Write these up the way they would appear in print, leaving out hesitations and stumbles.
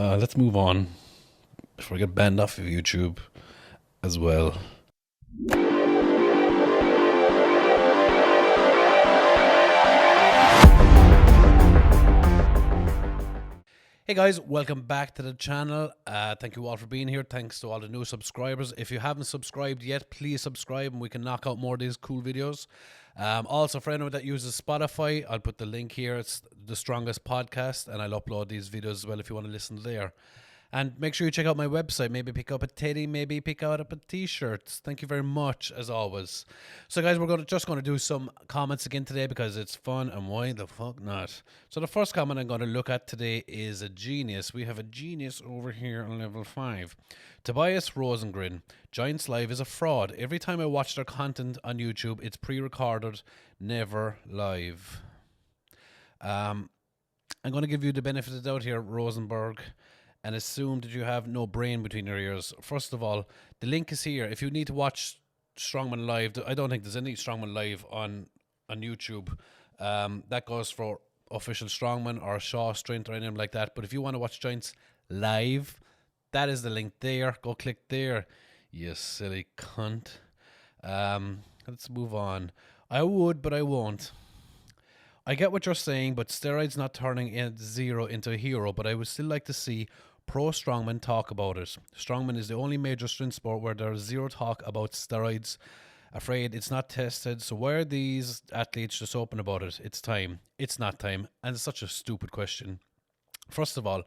Let's move on before I get banned off of YouTube as well. Hey guys, welcome back to the channel. Thank you all for being here. Thanks to all the new subscribers. If you haven't subscribed yet, please subscribe and we can knock out more of these cool videos. Also, for anyone that uses Spotify, I'll put the link here. It's the strongest podcast, and I'll upload these videos as well if you want to listen there. And make sure you check out my website. Maybe pick up a teddy, maybe pick out up a t-shirt. Thank you very much, as always. So, guys, we're just going to do some comments again today because it's fun, and why the fuck not? So, the first comment I'm going to look at today is a genius. We have a genius over here on level 5. Tobias Rosengren. Giants Live is a fraud. Every time I watch their content on YouTube, it's pre-recorded, never live. I'm going to give you the benefit of the doubt here, Rosenberg, and assume that you have no brain between your ears. First of all, the link is here. If you need to watch Strongman Live, I don't think there's any Strongman Live on YouTube. That goes for official Strongman or Shaw Strength or anything like that. But if you want to watch Giants Live, that is the link there. Go click there, you silly cunt. Let's move on. I would, but I won't. I get what you're saying, but steroids not turning zero into a hero, but I would still like to see pro strongmen talk about it. Strongman is the only major strength sport where there is zero talk about steroids. Afraid it's not tested, so why are these athletes just open about it? It's time. It's not time, and it's such a stupid question. First of all,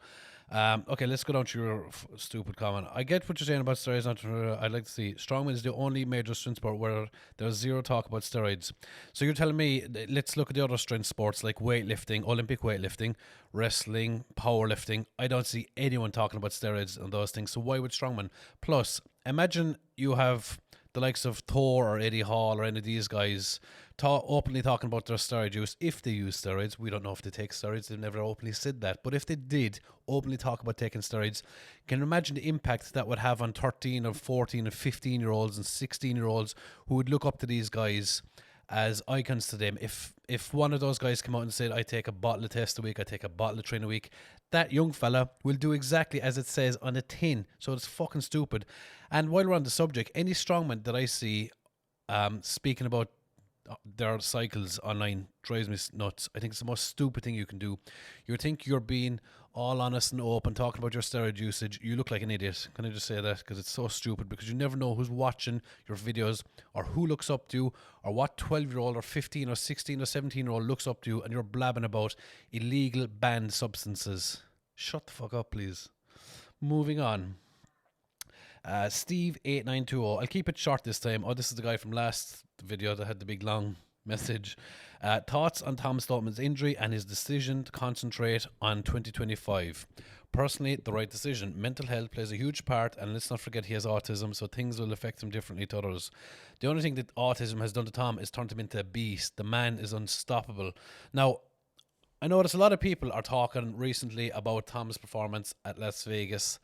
okay, let's go down to your stupid comment. I get what you're saying about steroids. I'd like to see strongman is the only major strength sport where there's zero talk about steroids. So you're telling me, let's look at the other strength sports like weightlifting, Olympic weightlifting, wrestling, powerlifting. I don't see anyone talking about steroids and those things. So why would strongman? Plus, imagine you have the likes of Thor or Eddie Hall or any of these guys openly talking about their steroid use. If they use steroids, we don't know if they take steroids. They've never openly said that. But if they did openly talk about taking steroids, can you imagine the impact that would have on 13 or 14 or 15-year-olds and 16-year-olds who would look up to these guys as icons to them? If one of those guys came out and said, I take a bottle of test a week, I take a bottle of train a week, that young fella will do exactly as it says on the tin. So it's fucking stupid. And while we're on the subject, any strongman that I see speaking about their cycles online drives me nuts. I think it's the most stupid thing you can do. You think you're being all honest and open, talking about your steroid usage. You look like an idiot. Can I just say that? Because it's so stupid, because you never know who's watching your videos or who looks up to you or what 12-year-old or 15 or 16 or 17-year-old looks up to you, and you're blabbing about illegal banned substances. Shut the fuck up, please. Moving on. Steve8920. I'll keep it short this time. Oh, this is the guy from last video that had the big long message. Thoughts on Tom Stoltman's injury and his decision to concentrate on 2025. Personally, the right decision. Mental health plays a huge part, and let's not forget he has autism, so things will affect him differently to others. The only thing that autism has done to Tom is turned him into a beast. The man is unstoppable. Now, I notice a lot of people are talking recently about Tom's performance at Las Vegas.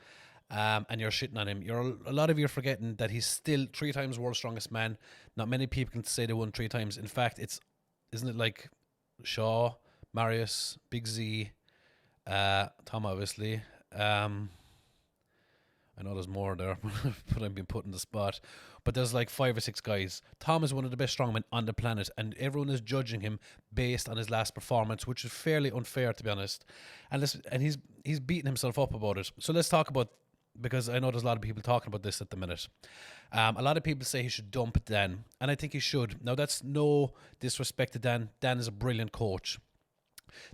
And you're shitting on him. A lot of you are forgetting that he's still 3 times world's strongest man. Not many people can say they won 3 times. In fact, isn't it like Shaw, Marius, Big Z, Tom obviously. I know there's more there, but I've been put in the spot. But there's like 5 or 6 guys. Tom is one of the best strongmen on the planet, and everyone is judging him based on his last performance, which is fairly unfair, to be honest. And he's beating himself up about it. So let's talk about, because I know there's a lot of people talking about this at the minute. A lot of people say he should dump Dan, and I think he should. Now, that's no disrespect to Dan. Dan is a brilliant coach.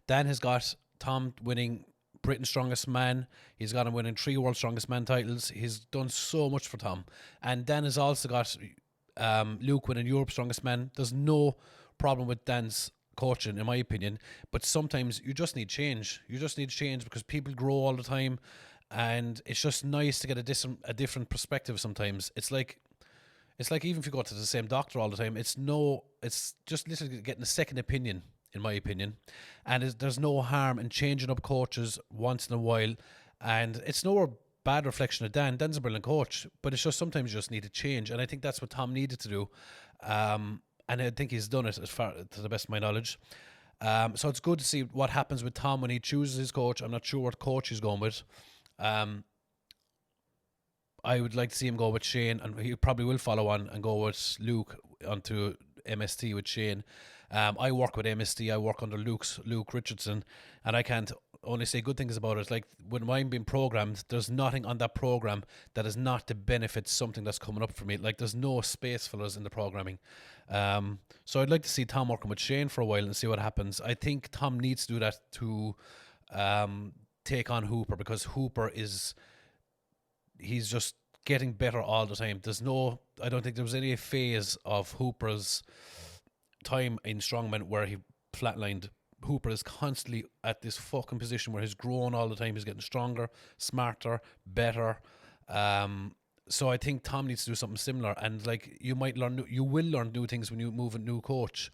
Dan has got Tom winning Britain's Strongest Man. He's got him winning 3 World's Strongest Man titles. He's done so much for Tom. And Dan has also got Luke winning Europe's Strongest Man. There's no problem with Dan's coaching, in my opinion. But sometimes you just need change. You just need change because people grow all the time. And it's just nice to get a different perspective sometimes. It's like even if you go to the same doctor all the time, it's just literally getting a second opinion, in my opinion. And there's no harm in changing up coaches once in a while. And it's no bad reflection of Dan. Dan's a brilliant coach, but it's just sometimes you just need to change. And I think that's what Tom needed to do. And I think he's done it, as far to the best of my knowledge. So it's good to see what happens with Tom when he chooses his coach. I'm not sure what coach he's going with. Um, I would like to see him go with Shane, and he probably will follow on and go with Luke onto MST with Shane. I work with MST. I work under Luke Richardson, and I can't only say good things about it. Like when I'm being programmed, there's nothing on that program that is not to benefit something that's coming up for me. Like there's no space fillers in the programming. So I'd like to see Tom working with Shane for a while and see what happens. I think Tom needs to do that to take on Hooper, because Hooper is he's just getting better all the time. I don't think there was any phase of Hooper's time in strongman where he flatlined. Hooper is constantly at this fucking position where he's growing all the time. He's getting stronger, smarter, better. So I think Tom needs to do something similar. And like you will learn new things when you move a new coach.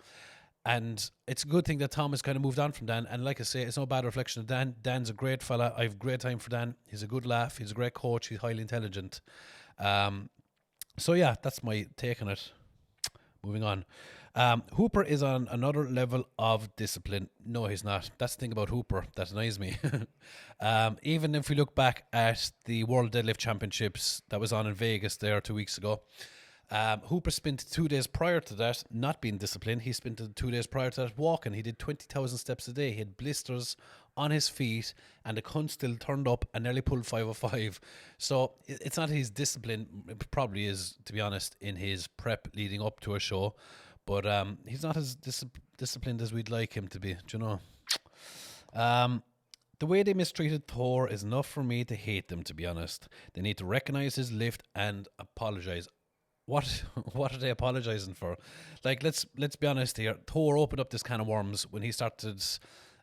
And it's a good thing that Tom has kind of moved on from Dan. And like I say, it's no bad reflection of Dan. Dan's a great fella. I have great time for Dan. He's a good laugh. He's a great coach. He's highly intelligent. So yeah, that's my take on it. Moving on. Hooper is on another level of discipline. No, he's not. That's the thing about Hooper that annoys me. Even if we look back at the World Deadlift Championships that was on in Vegas there 2 weeks ago, Hooper spent 2 days prior to that not being disciplined. He spent the 2 days prior to that walking. He did 20,000 steps a day. He had blisters on his feet, and the cunt still turned up and nearly pulled 505. So it's not his discipline. It probably is, to be honest, in his prep leading up to a show. But he's not as disciplined as we'd like him to be, do you know? The way they mistreated Thor is enough for me to hate them, to be honest. They need to recognise his lift and apologise. What what are they apologizing for? Like let's be honest here. Thor opened up this can of worms when he started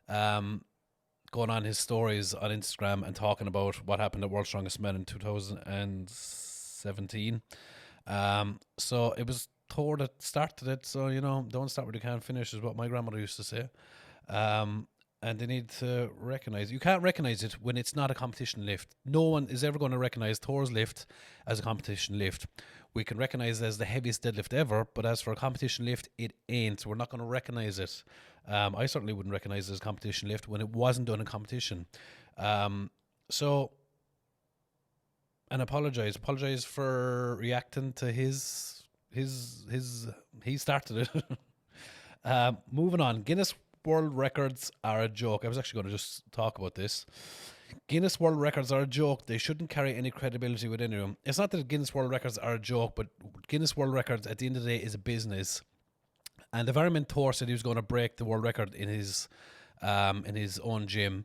going on his stories on Instagram and talking about what happened at World's Strongest Men in 2017. So it was Thor that started it. So don't start where you can't finish is what my grandmother used to say. And they need to recognize. You can't recognize it when it's not a competition lift. No one is ever going to recognize Thor's lift as a competition lift. We can recognize it as the heaviest deadlift ever, but as for a competition lift, it ain't. We're not going to recognize it. I certainly wouldn't recognize it as a competition lift when it wasn't done in competition. So, and apologize for reacting to his. He started it. Moving on, Guinness World Records are a joke. I was actually going to just talk about this. Guinness World Records are a joke. They shouldn't carry any credibility with anyone. It's not that Guinness World Records are a joke, but Guinness World Records at the end of the day is a business. And the Environment Thor said he was going to break the world record in his own gym.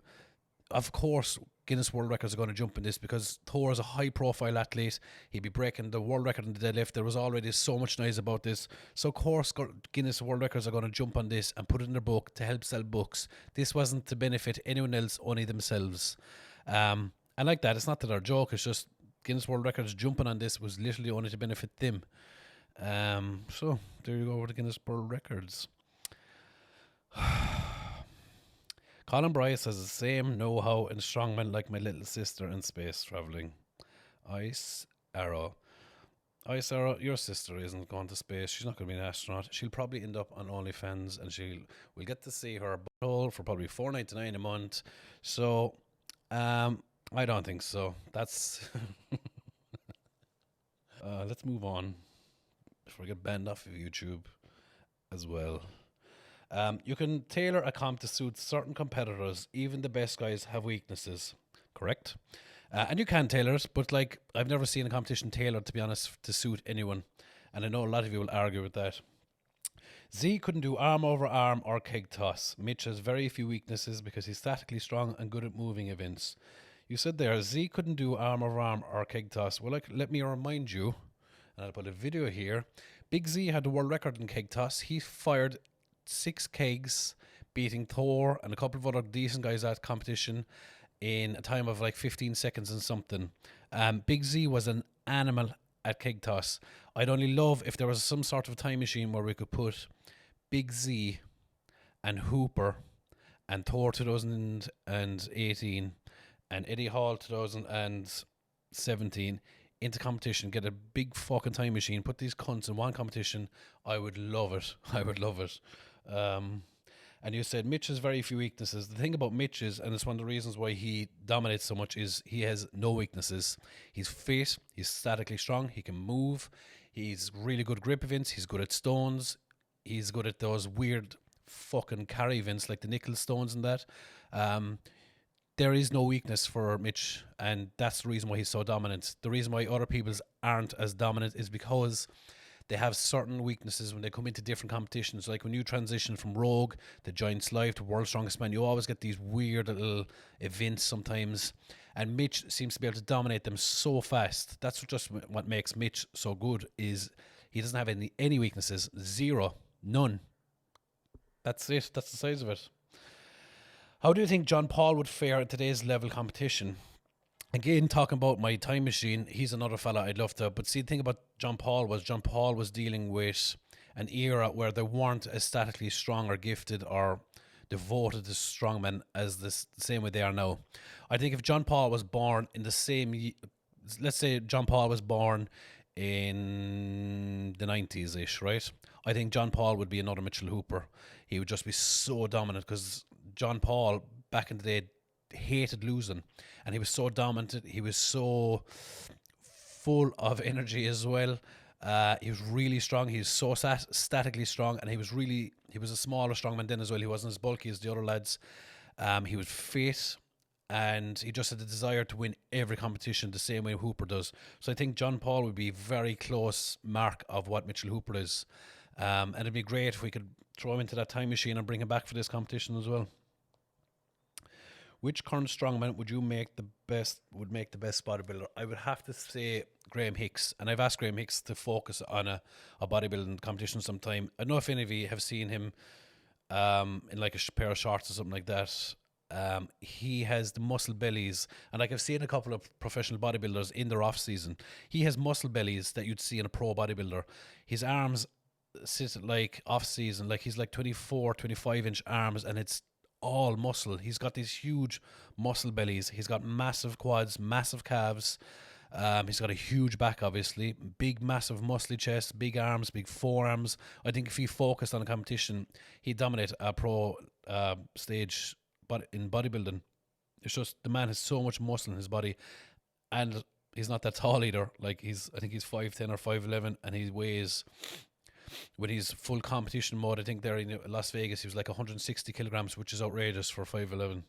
Of course, Guinness World Records are going to jump in this because Thor is a high-profile athlete. He'd be breaking the world record in the deadlift. There was already so much noise about this. So, of course, Guinness World Records are going to jump on this and put it in their book to help sell books. This wasn't to benefit anyone else, only themselves. And like that, it's not that they're a joke. It's just Guinness World Records jumping on this was literally only to benefit them. So, there you go with the Guinness World Records. Colin Bryce has the same know-how in strongman like my little sister in space travelling. Ice Arrow, your sister isn't going to space. She's not going to be an astronaut. She'll probably end up on OnlyFans, and we'll get to see her butthole for probably $4.99 a month. So, I don't think so. That's let's move on before I get banned off of YouTube as well. You can tailor a comp to suit certain competitors. Even the best guys have weaknesses. Correct? And you can tailor it, but like I've never seen a competition tailored, to be honest, to suit anyone. And I know a lot of you will argue with that. Z couldn't do arm over arm or keg toss. Mitch has very few weaknesses because he's statically strong and good at moving events. You said there, Z couldn't do arm over arm or keg toss. Well, let me remind you, and I'll put a video here. Big Z had the world record in keg toss. He fired 6 kegs, beating Thor and a couple of other decent guys at competition in a time of like 15 seconds and something. Big Z was an animal at keg toss. I'd only love if there was some sort of time machine where we could put Big Z and Hooper and Thor 2018 and Eddie Hall 2017 into competition, get a big fucking time machine, put these cunts in one competition. I would love it. I would love it. And you said Mitch has very few weaknesses. The thing about Mitch is, and it's one of the reasons why he dominates so much, is he has no weaknesses. He's fit, he's statically strong, he can move, he's really good grip events, he's good at stones, he's good at those weird fucking carry events like the nickel stones and that. There is no weakness for Mitch, and that's the reason why he's so dominant. The reason why other people's aren't as dominant is because they have certain weaknesses when they come into different competitions. Like when you transition from Rogue to Giants Live to World's Strongest Man, you always get these weird little events sometimes. And Mitch seems to be able to dominate them so fast. That's just what makes Mitch so good, is he doesn't have any weaknesses. Zero. None. That's it. That's the size of it. How do you think John Paul would fare at today's level competition? Again, talking about my time machine, he's another fella I'd love to. But see, the thing about John Paul was dealing with an era where they weren't as statically strong or gifted or devoted to strongmen as the same way they are now. I think if John Paul was born in the same, let's say John Paul was born in the 90s ish, right? I think John Paul would be another Mitchell Hooper. He would just be so dominant because John Paul back in the day hated losing, and he was so dominant. He was so full of energy as well. He was really strong. He was so statically strong, and he was a smaller strongman then as well. He wasn't as bulky as the other lads. He was fit, and he just had the desire to win every competition the same way Hooper does. So I think John Paul would be very close mark of what Mitchell Hooper is. And it'd be great if we could throw him into that time machine and bring him back for this competition as well. Which current strongman would make the best bodybuilder? I would have to say Graham Hicks, and I've asked Graham Hicks to focus on a bodybuilding competition sometime. I don't know if any of you have seen him in like a pair of shorts or something like that. He has the muscle bellies, and like I've seen a couple of professional bodybuilders in their off season. He has muscle bellies that you'd see in a pro bodybuilder. His arms sit like off season, like he's like 24, 25-inch arms, and it's all muscle. He's got these huge muscle bellies. He's got massive quads, massive calves. He's got a huge back, obviously. Big, massive, muscly chest, big arms, big forearms. I think if he focused on a competition, he'd dominate a pro stage. But in bodybuilding, it's just the man has so much muscle in his body, and he's not that tall either. Like I think he's 5'10" or 5'11", and he weighs, with his full competition mode, I think there in Las Vegas, he was like 160 kilograms, which is outrageous for 5'11".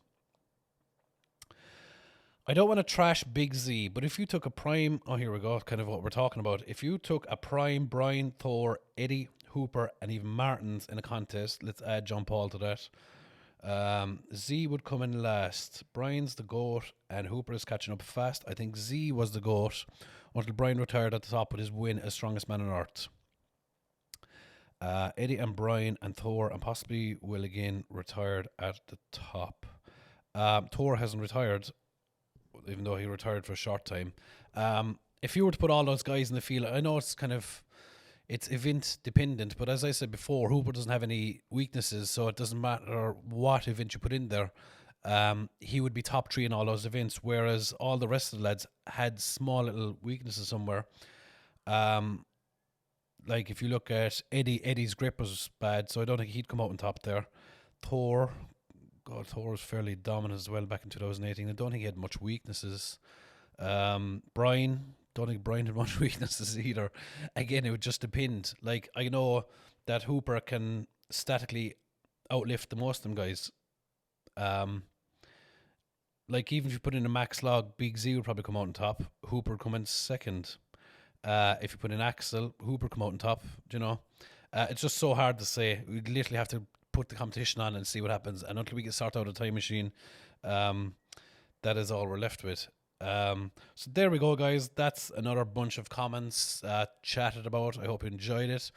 I don't want to trash Big Z, but if you took a prime, oh, here we go, kind of what we're talking about. If you took a prime Brian, Thor, Eddie, Hooper, and even Martins in a contest, let's add John Paul to that. Z would come in last. Brian's the GOAT, and Hooper is catching up fast. I think Z was the GOAT until Brian retired at the top with his win as strongest man on earth. Eddie and Brian and Thor and possibly Will again retired at the top. Thor hasn't retired, even though he retired for a short time. If you were to put all those guys in the field, I know it's event dependent, but as I said before, Hooper doesn't have any weaknesses, so it doesn't matter what event you put in there. He would be top 3 in all those events, whereas all the rest of the lads had small little weaknesses somewhere. Like if you look at Eddie's grip was bad, so I don't think he'd come out on top there. Thor was fairly dominant as well back in 2018. I don't think he had much weaknesses. Brian, don't think Brian had much weaknesses either. Again, it would just depend. Like I know that Hooper can statically outlift the most of them guys. Like even if you put in a max log, Big Z would probably come out on top. Hooper would come in second. If you put in Axel, Hooper come out on top, you know. It's just so hard to say. We literally have to put the competition on and see what happens. And until we get sorted out a time machine, that is all we're left with. So there we go, guys. That's another bunch of comments chatted about. I hope you enjoyed it.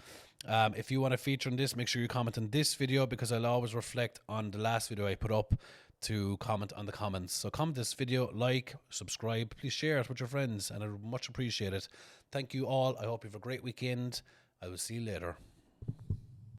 If you want to feature on this, make sure you comment on this video, because I'll always reflect on the last video I put up to comment on the comments. So comment this video, like, subscribe, please share it with your friends, and I would much appreciate it. Thank you all. I hope you have a great weekend. I will see you later.